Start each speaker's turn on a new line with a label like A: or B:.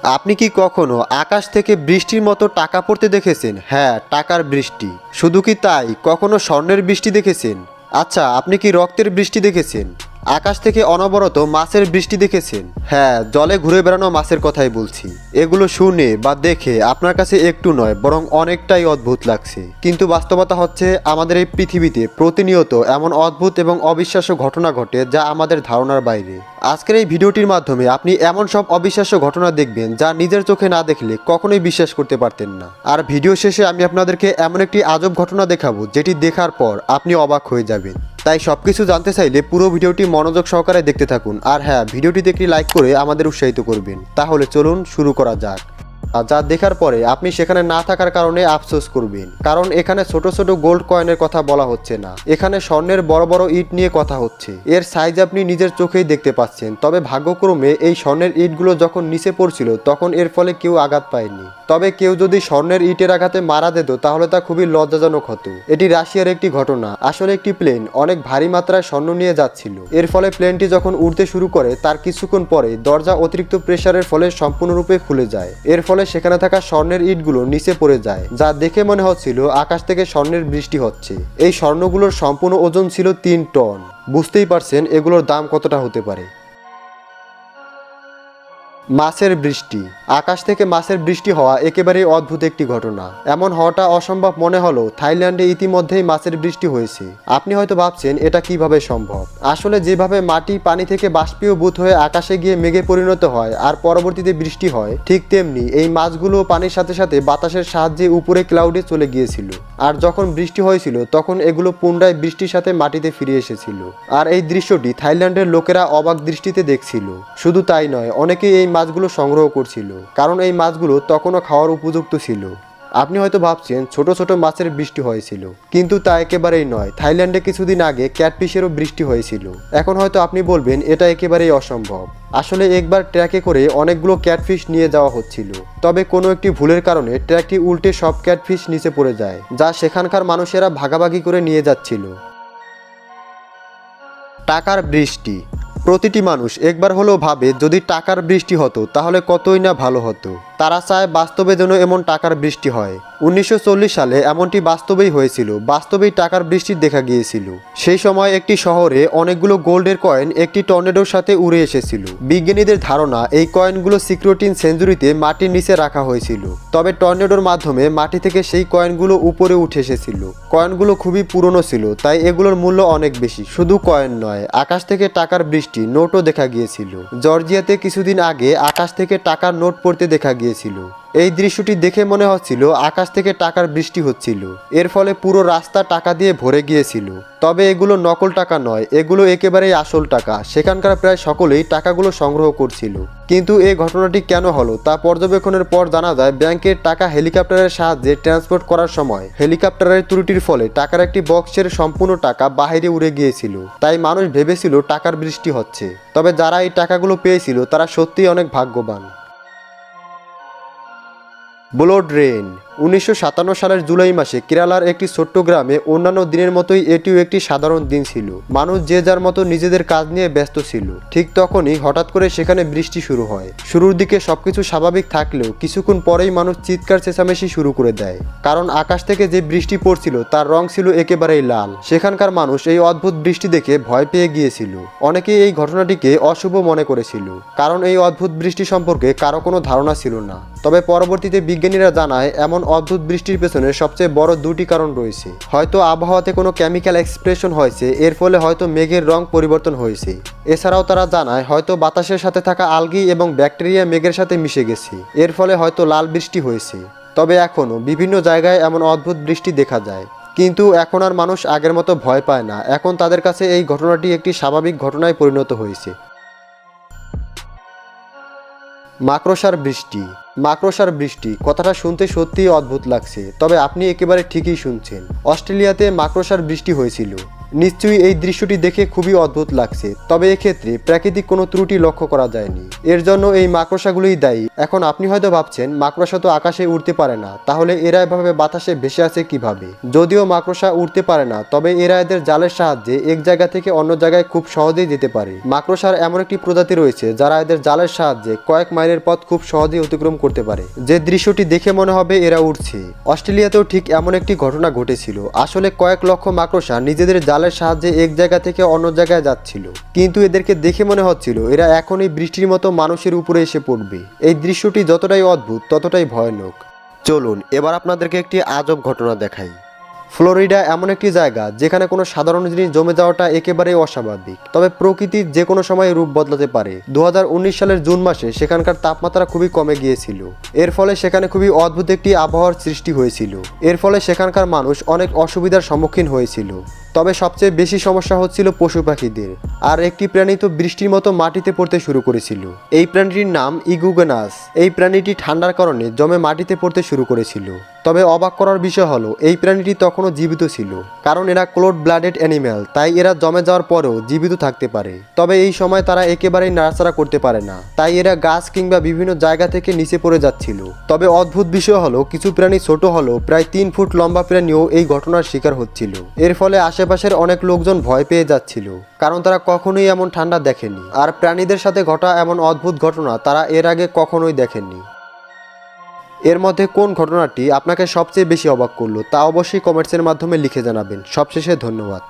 A: আপনি কি কখনো আকাশ থেকে বৃষ্টির মতো টাকা পড়তে দেখেছেন? হ্যাঁ, টাকার বৃষ্টি। শুধু কি তাই, কখনো স্বর্ণের বৃষ্টি দেখেছেন? আচ্ছা, আপনি কি রক্তের বৃষ্টি দেখেছেন? আকাশ থেকে অনবরত মাছের বৃষ্টি দেখেছেন? হ্যাঁ, জলে ঘুরে বেড়ানো মাছের কথাই বলছি। এগুলো শুনে বা দেখে আপনার কাছে একটু নয় বরং অনেকটাই অদ্ভুত লাগছে, কিন্তু বাস্তবতা হচ্ছে আমাদের এই পৃথিবীতে প্রতিনিয়ত এমন অদ্ভুত এবং অবিশ্বাস্য ঘটনা ঘটে যা আমাদের ধারণার বাইরে। আজকের এই ভিডিওটির মাধ্যমে আপনি এমন সব অবিশ্বাস্য ঘটনা দেখবেন যা নিজের চোখে না দেখলে কখনোই বিশ্বাস করতে পারতেন না। আর ভিডিও শেষে আমি আপনাদেরকে এমন একটি আজব ঘটনা দেখাবো যেটি দেখার পর আপনি অবাক হয়ে যাবেন। তাই সবকিছু জানতে চাইলে পুরো ভিডিওটি মনোযোগ সহকারে দেখতে থাকুন। আর হ্যাঁ, ভিডিওটিতে একটি লাইক করে আমাদের উৎসাহিত করবেন। তাহলে চলুন শুরু করা যাক। আর যা দেখার পরে আপনি সেখানে না থাকার কারণে আফসোস করবেন, কারণ এখানে ছোট ছোট গোল্ড কয়েনের কথা বলা হচ্ছে না, এখানে স্বর্ণের বড় বড় ইট নিয়ে কথা হচ্ছে। এর সাইজ আপনি নিজের চোখেই দেখতে পাচ্ছেন। তবে ভাগ্যক্রমে এই স্বর্ণের ইটগুলো যখন নিচে পড়ছিল তখন এর ফলে কেউ আঘাত পায়নি। তবে কেউ যদি স্বর্ণের ইটের আঘাতে মারা যেত তাহলে তা খুবই লজ্জাজনক হতো। এটি রাশিয়ার একটি ঘটনা। আসলে একটি প্লেন অনেক ভারী মাত্রায় স্বর্ণ নিয়ে যাচ্ছিল। এর ফলে প্লেনটি যখন উড়তে শুরু করে তার কিছুক্ষণ পরে দরজা অতিরিক্ত প্রেসারের ফলে সম্পূর্ণরূপে খুলে যায়। এর ফলে সেখানে থাকা স্বর্ণের ইটগুলো নিচে পড়ে যায়, যা দেখে মনে হচ্ছিল আকাশ থেকে স্বর্ণের বৃষ্টি হচ্ছে। এই স্বর্ণগুলোর সম্পূর্ণ ওজন ছিল 3 টন। বুঝতেই পারছেন এগুলোর দাম কতটা হতে পারে। মাছের বৃষ্টি। আকাশ থেকে মাছের বৃষ্টি হওয়া একেবারেই অদ্ভুত একটি ঘটনা। এমন হওয়াটা অসম্ভব মনে হলো থাইল্যান্ডে ইতিমধ্যেই মাছের বৃষ্টি হয়েছে। আপনি হয়তো ভাবছেন এটা কিভাবে সম্ভব। আসলে যেভাবে মাটি পানি থেকে বাষ্পীয়ভূত হয়ে আকাশে গিয়ে মেঘে পরিণত হয় আর পরবর্তীতে বৃষ্টি হয়, ঠিক তেমনি এই মাছগুলো পানির সাথে সাথে বাতাসের সাহায্যে উপরে ক্লাউডে চলে গিয়েছিল। আর যখন বৃষ্টি হয়েছিল তখন এগুলো পুনরায় বৃষ্টির সাথে মাটিতে ফিরে এসেছিল। আর এই দৃশ্যটি থাইল্যান্ডের লোকেরা অবাক দৃষ্টিতে দেখছিল। শুধু তাই নয়, অনেকেই এই মাছগুলো সংগ্রহ করছিল, কারণ এই মাছগুলো তখনও খাওয়ার উপযুক্ত ছিল। আপনি হয়তো ভাবছেন ছোট ছোট মাছের বৃষ্টি হয়েছিল, কিন্তু তা একেবারেই নয়। থাইল্যান্ডে কিছুদিন আগে ক্যাটফিশেরও বৃষ্টি হয়েছিল। এখন হয়তো আপনি বলবেন এটা একেবারেই অসম্ভব। আসলে একবার ট্র্যাকে করে অনেকগুলো ক্যাটফিশ নিয়ে যাওয়া হচ্ছিল, তবে কোনো একটি ভুলের কারণে ট্র্যাকটি উল্টে সব ক্যাটফিশ নিচে পড়ে যায়, যা সেখানকার মানুষেরা ভাগাভাগি করে নিয়ে যাচ্ছিল। টাকার বৃষ্টি। প্রতিটি মানুষ একবার হলেও ভাবে যদি টাকার বৃষ্টি হতো তাহলে কতই না ভালো হতো। তারা চায় বাস্তবে যেন এমন টাকার বৃষ্টি হয়। 1940 সালে এমনটি বাস্তবেই হয়েছিল। বাস্তবেই টাকার বৃষ্টি দেখা গিয়েছিল। সেই সময় একটি শহরে অনেকগুলো গোল্ডের কয়েন একটি টর্নেডোর সাথে উড়ে এসেছিল। বিজ্ঞানীদের ধারণা এই কয়েনগুলো সিক্রেটিন সেঞ্চুরিতে মাটির নিচে রাখা হয়েছিল। তবে টর্নেডোর মাধ্যমে মাটি থেকে সেই কয়েনগুলো উপরে উঠে এসেছিল। কয়েনগুলো খুবই পুরনো ছিল, তাই এগুলোর মূল্য অনেক বেশি। শুধু কয়েন নয়, আকাশ থেকে টাকার বৃষ্টি, নোটও দেখা গিয়েছিল। জর্জিয়াতে কিছুদিন আগে আকাশ থেকে টাকার নোট পড়তে দেখা গিয়েছিল। এই দৃশ্যটি দেখে মনে হচ্ছিল আকাশ থেকে টাকার বৃষ্টি হচ্ছিল। এর ফলে পুরো রাস্তা টাকা দিয়ে ভরে গিয়েছিল। তবে এগুলো নকল টাকা নয়, এগুলো একেবারেই আসল টাকা। সেখানকার প্রায় সকলেই টাকাগুলো সংগ্রহ করছিল। কিন্তু এই ঘটনাটি কেন হলো তা পর্যবেক্ষণের পর জানা যায় ব্যাংকের টাকা হেলিকপ্টারের সাহায্যে ট্রান্সপোর্ট করার সময় হেলিকপ্টারের ত্রুটির ফলে টাকার একটি বক্সের সম্পূর্ণ টাকা বাইরে উড়ে গিয়েছিল। তাই মানুষ ভেবেছিল টাকার বৃষ্টি হচ্ছে। তবে যারা এই টাকাগুলো পেয়েছিল তারা সত্যিই অনেক ভাগ্যবান। Blood rain. 1957 সালের জুলাই মাসে কেরালার একটি ছোট্ট গ্রামে অন্যান্য দিনের মতোই এটিও একটি সাধারণ দিন ছিল। মানুষ যে যার মতো নিজেদের কাজ নিয়ে ব্যস্ত ছিল। ঠিক তখনই হঠাৎ করে সেখানে বৃষ্টি শুরু হয়। শুরুর দিকে সবকিছু স্বাভাবিক থাকলেও কিছুক্ষণ পরেই মানুষ চিৎকার চেঁচামেচি শুরু করে দেয়, কারণ আকাশ থেকে যে বৃষ্টি পড়ছিল তার রং ছিল একেবারেই লাল। সেখানকার মানুষ এই অদ্ভুত বৃষ্টি দেখে ভয় পেয়ে গিয়েছিল। অনেকেই এই ঘটনাটিকে অশুভ মনে করেছিল, কারণ এই অদ্ভুত বৃষ্টি সম্পর্কে কারো কোনো ধারণা ছিল না। তবে পরবর্তীতে বিজ্ঞানীরা জানায় এমন অদ্ভুত বৃষ্টির পেছনে সবচেয়ে বড় দুটি কারণ রয়েছে। হয়তো আবহাওয়াতে কোনো কেমিক্যাল এক্সপ্রেশন হয়েছে, এর ফলে হয়তো মেঘের রং পরিবর্তন হয়েছে। এছাড়াও তারা জানায় হয়তো বাতাসের সাথে থাকা আলগি এবং ব্যাকটেরিয়া মেঘের সাথে মিশে গেছে, এর ফলে হয়তো লাল বৃষ্টি হয়েছে। তবে এখনও বিভিন্ন জায়গায় এমন অদ্ভুত বৃষ্টি দেখা যায়, কিন্তু এখন আর মানুষ আগের মতো ভয় পায় না। এখন তাদের কাছে এই ঘটনাটি একটি স্বাভাবিক ঘটনায় পরিণত হয়েছে। মাকড়সার বৃষ্টি। মাকড়সার বৃষ্টি কথাটা শুনতে সত্যিই অদ্ভুত লাগছে, তবে আপনি একেবারে ঠিকই শুনছেন। অস্ট্রেলিয়াতে মাকড়সার বৃষ্টি হয়েছিল। নিশ্চয়ই এই দৃশ্যটি দেখে খুবই অদ্ভুত লাগছে, তবে এক্ষেত্রে প্রাকৃতিক কোনো ত্রুটি লক্ষ্য করা যায়নি। এর জন্য এই মাকড়সাগুলোই দায়ী। এখন আপনি হয়তো ভাবছেন মাকড়সা তো আকাশে উড়তে পারে না, তাহলে এরা এভাবে বাতাসে ভেসে আছে কিভাবে? যদিও মাকড়সা উড়তে পারে না, তবে এরা এদের জালের সাহায্যে এক জায়গা থেকে অন্য জায়গায় খুব সহজেই যেতে পারে। মাকড়সার এমন একটি প্রজাতি রয়েছে যারা এদের জালের সাহায্যে কয়েক মাইলের পথ খুব সহজেই অতিক্রম করতে পারে, যে দৃশ্যটি দেখে মনে হবে এরা উড়ছে। অস্ট্রেলিয়াতেও ঠিক এমন একটি ঘটনা ঘটেছিল। আসলে কয়েক লক্ষ মাকড়সা নিজেদের জালের সাহায্যে এক জায়গা থেকে অন্য জায়গায় যাচ্ছিল, কিন্তু এদেরকে দেখে মনে হচ্ছিল এরা এখনই বৃষ্টির মতো মানুষের উপরে এসে পড়বে। এই দৃশ্যটি যতটাই অদ্ভুত ততটাই ভয়ানক। চলুন এবার আপনাদেরকে একটি আজব ঘটনা দেখাই। ফ্লোরিডা এমন একটি জায়গা যেখানে কোনো সাধারণ জিনিস জমে যাওয়াটা একেবারেই অস্বাভাবিক, তবে প্রকৃতির যে কোনো সময় রূপ বদলাতে পারে। 2019 সালের জুন মাসে সেখানকার তাপমাত্রা খুবই কমে গিয়েছিল। এর ফলে সেখানে খুবই অদ্ভুত একটি আবহাওয়ার সৃষ্টি হয়েছিল। এর ফলে সেখানকার মানুষ অনেক অসুবিধার সম্মুখীন হয়েছিল। তবে সবচেয়ে বেশি সমস্যা হচ্ছিল পশু পাখিদের। আর একটি প্রাণী তো বৃষ্টির মতো মাটিতে পড়তে শুরু করেছিল। এই প্রাণীটির নাম ইগুয়ানাস। এই প্রাণীটি ঠান্ডার কারণে জমে মাটিতে পড়তে শুরু করেছিল। তবে অবাক করার বিষয় হলো এই প্রাণীটি তখনও জীবিত ছিল, কারণ এরা কোল্ড ব্লাডেড অ্যানিম্যাল, তাই এরা জমে যাওয়ার পরেও জীবিত থাকতে পারে। তবে এই সময় তারা একেবারেই নাড়াচাড়া করতে পারে না, তাই এরা গাছ কিংবা বিভিন্ন জায়গা থেকে নিচে পড়ে যাচ্ছিল। তবে অদ্ভুত বিষয় হলো কিছু প্রাণী ছোট হলো প্রায় 3 ফুট লম্বা প্রাণীও এই ঘটনার শিকার হচ্ছিল। এর ফলে আশেপাশের অনেক লোকজন ভয় পেয়ে যাচ্ছিল, কারণ তারা কখনোই এমন ঠান্ডা দেখেনি। আর প্রাণীদের সাথে ঘটা এমন অদ্ভুত ঘটনা তারা এর আগে কখনোই দেখেননি। এর মধ্যে কোন ঘটনাটি আপনাকে সবচেয়ে বেশি অবাক করলো তা অবশ্যই কমেন্টসের মাধ্যমে লিখে জানাবেন। সবশেষে ধন্যবাদ।